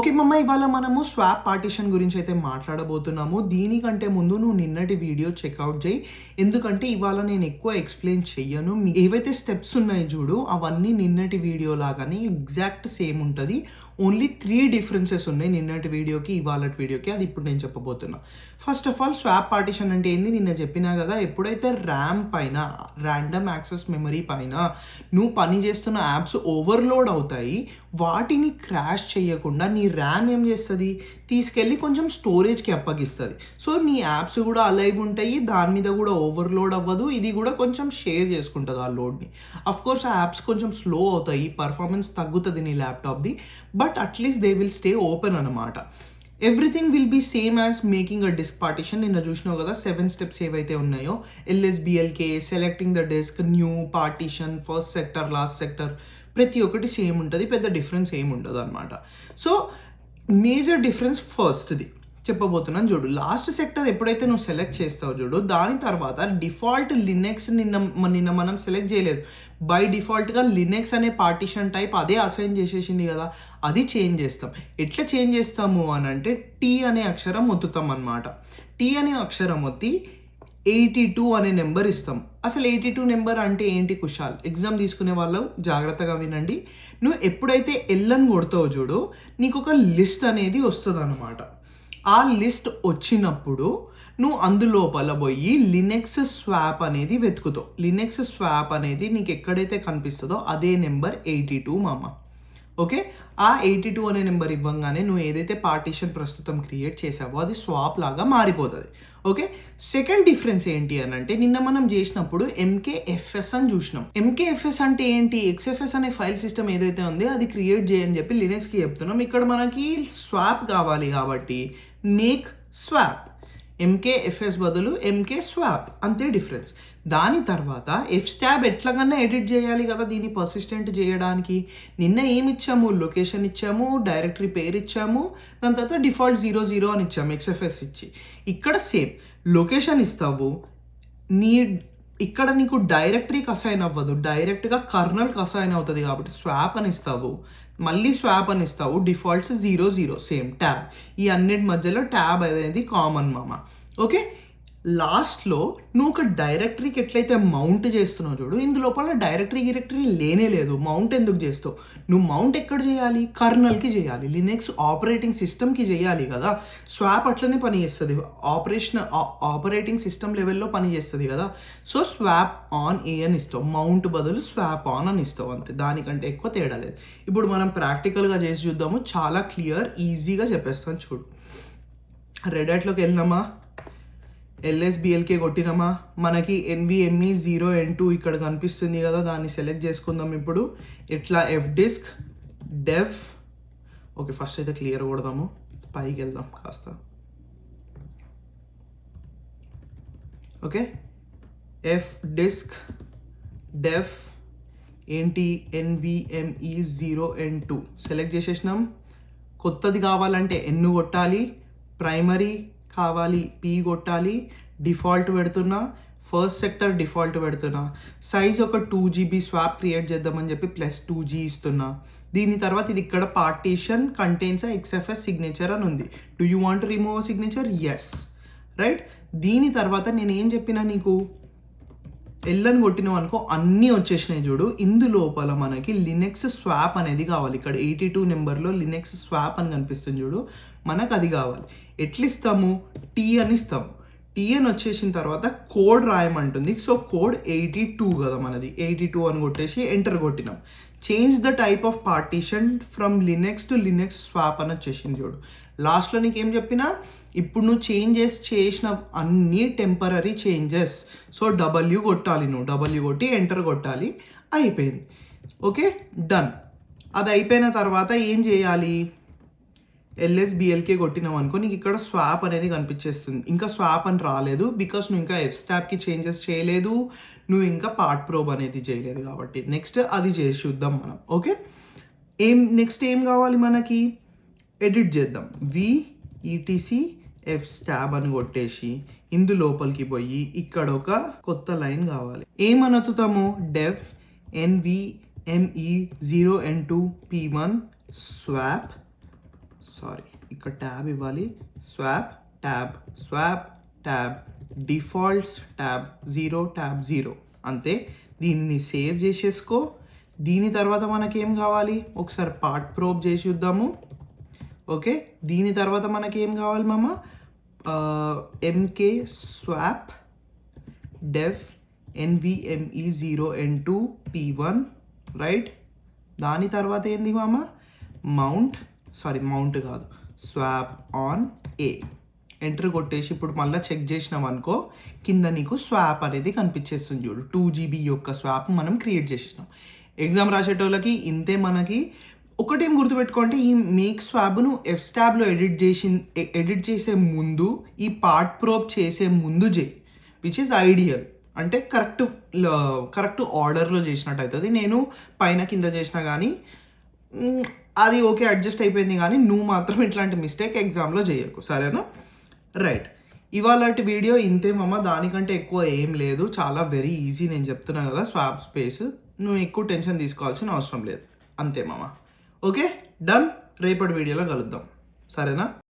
Okay మమ్మ, ఇవాళ మనము స్వాప్ పార్టిషన్ గురించి అయితే మాట్లాడబోతున్నాము. దీనికంటే ముందు నువ్వు నిన్నటి వీడియో చెక్అవుట్ చేయి, ఎందుకంటే ఇవాళ నేను ఎక్కువ ఎక్స్ప్లెయిన్ చెయ్యను. ఏవైతే స్టెప్స్ ఉన్నాయి చూడు, అవన్నీ నిన్నటి వీడియో లాగానే ఎగ్జాక్ట్ సేమ్ ఉంటుంది. ఓన్లీ 3 డిఫరెన్సెస్ ఉన్నాయి నిన్నటి వీడియోకి ఇవాళ వీడియోకి. అది ఇప్పుడు నేను చెప్పబోతున్నా. First of all, swap partition అంటే ఏంది నిన్న చెప్పినా కదా. ఎప్పుడైతే ర్యామ్ పైన, ర్యాండమ్ యాక్సెస్ మెమరీ పైన నువ్వు పని చేస్తున్న యాప్స్ ఓవర్లోడ్ అవుతాయి, వాటిని క్రాష్ చేయకుండా నీ ర్యామ్ ఏం చేస్తుంది, తీసుకెళ్ళి కొంచెం స్టోరేజ్కి అప్పగిస్తుంది. సో నీ యాప్స్ కూడా అలైవ్ ఉంటాయి, దాని మీద కూడా ఓవర్లోడ్ అవ్వదు, ఇది కూడా కొంచెం షేర్ చేసుకుంటుంది ఆ లోడ్ని. అఫ్కోర్స్ ఆ యాప్స్ కొంచెం స్లో అవుతాయి, పర్ఫార్మెన్స్ తగ్గుతుంది నీ ల్యాప్టాప్ది, but at least they will stay open అనమాట. Everything will be same as making a disk partition. నిన్న చూసినావు కదా 7 స్టెప్స్ ఏవైతే ఉన్నాయో, ఎల్ఎస్బిఎల్కే, selecting the disk, new partition, first sector, last sector, ప్రతి ఒక్కటి సేమ్ ఉంటుంది, పెద్ద డిఫరెన్స్ ఏమి ఉండదు అనమాట. సో మేజర్ డిఫరెన్స్ ఫస్ట్ది చెప్పబోతున్నాను చూడు. లాస్ట్ సెక్టర్ ఎప్పుడైతే నువ్వు సెలెక్ట్ చేస్తావు చూడు, దాని తర్వాత డిఫాల్ట్ లినక్స్ నిన్న మనం సెలెక్ట్ చేయలేదు. బై డిఫాల్ట్గా లినక్స్ అనే పార్టిషన్ టైప్ అదే అసైన్ చేసేసింది కదా, అది చేంజ్ చేస్తాం. ఎట్లా చేంజ్ చేస్తాము అని అంటే, టీ అనే అక్షరం ఒత్తుతాం అనమాట. టీ అనే అక్షరం ఒత్తి 82 అనే నెంబర్ ఇస్తాం. అసలు 82 నెంబర్ అంటే ఏంటి కుషాల్, ఎగ్జామ్ తీసుకునే వాళ్ళు జాగ్రత్తగా వినండి. నువ్వు ఎప్పుడైతే ఎల్లని కొడతావు చూడు, నీకు ఒక లిస్ట్ అనేది వస్తుంది అనమాట. ఆ లిస్ట్ వచ్చినప్పుడు నువ్వు అందులోపల పోయి లినక్స్ స్వాప్ అనేది వెతుకుతావు. లినక్స్ స్వాప్ అనేది నీకు ఎక్కడైతే కనిపిస్తుందో అదే నెంబర్ 82 మామ. ఓకే, ఆ 82 అనే నెంబర్ ఇవ్వగానే నువ్వు ఏదైతే పార్టిషన్ ప్రస్తుతం క్రియేట్ చేసావో అది స్వాప్ లాగా మారిపోతుంది. ఓకే, సెకండ్ డిఫరెన్స్ ఏంటి అని అంటే, నిన్న మనం చేసినప్పుడు ఎంకేఎఫ్ఎస్ అని చూసినాం. ఎంకేఎఫ్ఎస్ అంటే ఏంటి, ఎక్స్ఎఫ్ఎస్ అనే ఫైల్ సిస్టమ్ ఏదైతే ఉందో అది క్రియేట్ చేయని చెప్పి లినక్స్కి చెప్తున్నాం. ఇక్కడ మనకి స్వాప్ కావాలి కాబట్టి మేక్ స్వాప్, ఎంకేఎఫ్ఎస్ బదులు ఎంకే స్వాప్, అంతే డిఫరెన్స్. దాని తర్వాత ఎఫ్స్టాబ్ ఎట్లాగన్నా ఎడిట్ చేయాలి కదా దీన్ని పర్సిస్టెంట్ చేయడానికి. నిన్న ఏమి ఇచ్చాము, లొకేషన్ ఇచ్చాము, డైరెక్టరీ పేరు ఇచ్చాము, దాని తర్వాత డిఫాల్ట్ 00 అని ఇచ్చాము ఎక్స్ఎఫ్ఎస్ ఇచ్చి. ఇక్కడ సేమ్ లొకేషన్ ఇస్తావు, ఇక్కడ నీకు డైరెక్టరీకి అసైన్ అవ్వదు, డైరెక్ట్గా కర్నల్కి అసైన్ అవుతుంది కాబట్టి స్వాప్ అని ఇస్తావు, మళ్ళీ స్వాప్ అని ఇస్తావు, డిఫాల్ట్స్ 00 సేమ్ ట్యాబ్. ఈ అన్నిటి మధ్యలో ట్యాబ్ అనేది కామన్ మామ. ఓకే, లాస్ట్లో నువ్వు ఒక డైరెక్టరీకి ఎట్లయితే మౌంట్ చేస్తున్నావు చూడు, ఇందులోపల డైరెక్టరీ లేనే లేదు. మౌంట్ ఎందుకు చేస్తావు, నువ్వు మౌంట్ ఎక్కడ చేయాలి, కర్నల్కి చేయాలి, లినక్స్ ఆపరేటింగ్ సిస్టమ్కి చేయాలి కదా. స్వాప్ అట్లనే పని చేస్తుంది, ఆపరేటింగ్ సిస్టమ్ లెవెల్లో పని చేస్తుంది కదా. సో స్వాప్ ఆన్ ఏ అని ఇస్తావు, మౌంట్ బదులు స్వాప్ ఆన్ అని ఇస్తావు, అంతే, దానికంటే ఎక్కువ తేడా లేదు. ఇప్పుడు మనం ప్రాక్టికల్గా చేసి చూద్దాము, చాలా క్లియర్ ఈజీగా చెప్పేస్తాను చూడు. రెడాట్లోకి వెళ్ళినామా, ఎల్ఎస్బిఎల్కే కొట్టినామా, మనకి NVMe 0N2 ఇక్కడ కనిపిస్తుంది కదా, దాన్ని సెలెక్ట్ చేసుకుందాం ఇప్పుడు. ఇట్లా F disc dev, okay first అయితే క్లియర్ కొడదాము, పైకి వెళ్దాం కాస్త. ఓకే, ఎఫ్ డిస్క్ డెవ్ ఏంటి, NVMe 0N2 సెలెక్ట్ చేసేసినాం. కొత్తది కావాలంటే N కొట్టాలి, ప్రైమరీ కావాలి P కొట్టాలి, డిఫాల్ట్ పెడుతున్నా, ఫస్ట్ సెక్టర్ డిఫాల్ట్ పెడుతున్నా, సైజ్ ఒక 2 GB స్వాప్ క్రియేట్ చేద్దామని చెప్పి +2G ఇస్తున్నా. దీని తర్వాత ఇది ఇక్కడ పార్టీషన్ కంటైన్స్ ఎక్స్ఎఫ్ఎస్ సిగ్నేచర్ అని ఉంది. Do you want remove signature, yes right. దీని తర్వాత నేను ఏం చెప్పినా నీకు, ఎల్లని కొట్టినావు అనుకో అన్నీ వచ్చేసినాయి చూడు. ఇందులోపల మనకి లినక్స్ స్వాప్ అనేది కావాలి. ఇక్కడ 82 నెంబర్లో లినక్స్ స్వాప్ అని కనిపిస్తుంది చూడు, మనకు అది కావాలి. ఎట్లా ఇస్తాము, టీ అని ఇస్తాము. టీ అని వచ్చేసిన తర్వాత కోడ్ రాయమంటుంది. సో కోడ్ 82 కదా మనది, 82 అని కొట్టేసి ఎంటర్ కొట్టినాం. Change the type of partition from Linux to Linux swap అని వచ్చేసింది చూడు. లాస్ట్లో నీకేం చెప్పినా, ఇప్పుడు నువ్వు చేంజెస్ చేసిన అన్ని టెంపరీ చేంజెస్, సో W కొట్టాలి, నువ్వు W కొట్టి ఎంటర్ కొట్టాలి, అయిపోయింది. Okay done. అది అయిపోయిన తర్వాత ఏం చేయాలి, ఎల్ఎస్బిఎల్కే కొట్టినావు అనుకో, నీకు ఇక్కడ స్వాప్ అనేది కనిపించేస్తుంది. ఇంకా స్వాప్ అని రాలేదు, బికాస్ నువ్వు ఇంకా ఎఫ్స్టాబ్కి చేంజెస్ చేయలేదు, నువ్వు ఇంకా పార్ట్ ప్రోబ్ అనేది చేయలేదు కాబట్టి. నెక్స్ట్ అది చేసి చూద్దాం మనం. ఓకే, నెక్స్ట్ ఏం కావాలి మనకి, ఎడిట్ చేద్దాం. VETC ఎఫ్స్టాబ్ అని కొట్టేసి ఇందులోపలికి పోయి ఇక్కడ ఒక కొత్త లైన్ కావాలి. ఏమనొత్తుతాము, డెఫ్ NVMe 0N2 P1 swap sorry ఇక్కడ ట్యాబ్ ఇవ్వాలి, swap tab, swap tab, defaults tab 0 tab 0 అంతే. దీన్ని సేవ్ చేసేసుకో. దీని తర్వాత మనకేం కావాలి ఒకసారి పార్ట్ ప్రోబ్ చేసి చూద్దాము. ఓకే, దీని తర్వాత మనకేం కావాలి మామ, ఎంకే స్వాప్ డెఫ్ NVMe 0N2 P1 రైట్. దాని తర్వాత ఏంది మామ, మౌంట్ కాదు, స్వాప్ ఆన్ ఏ. ఎంటర్ కొట్టేసి ఇప్పుడు మళ్ళీ చెక్ చేసినాం అనుకో, కింద నీకు స్వాప్ అనేది కనిపించేస్తుంది చూడు. 2GB యొక్క స్వాప్ మనం క్రియేట్ చేసేసినాం. ఎగ్జామ్ రాసేటోళ్ళకి ఇంతే. మనకి ఒకటేం గుర్తుపెట్టుకోండి, ఈ మేక్ స్వాబ్ను Fstabలో ఎడిట్ చేసే ముందు, ఈ పార్ట్ ప్రోబ్ చేసే ముందు చేయి, విచ్ ఈజ్ ఐడియల్. అంటే కరెక్ట్ ఆర్డర్లో చేసినట్టు అవుతుంది. నేను పైన కింద చేసినా కానీ అది ఓకే అడ్జస్ట్ అయిపోయింది, కానీ నువ్వు మాత్రం ఇట్లాంటి మిస్టేక్ ఎగ్జామ్లో చేయకు, సరేనా? రైట్, ఇవాళటి వీడియో ఇంతే మామ. దానికంటే ఎక్కువ ఏం లేదు, చాలా వెరీ ఈజీ. నేను చెప్తున్నా కదా, స్వాప్ స్పేస్, నువ్వు ఎక్కువ టెన్షన్ తీసుకోవాల్సిన అవసరం లేదు, అంతే మామ. Okay, done. రేపటి వీడియోలో కలుద్దాం, సరేనా?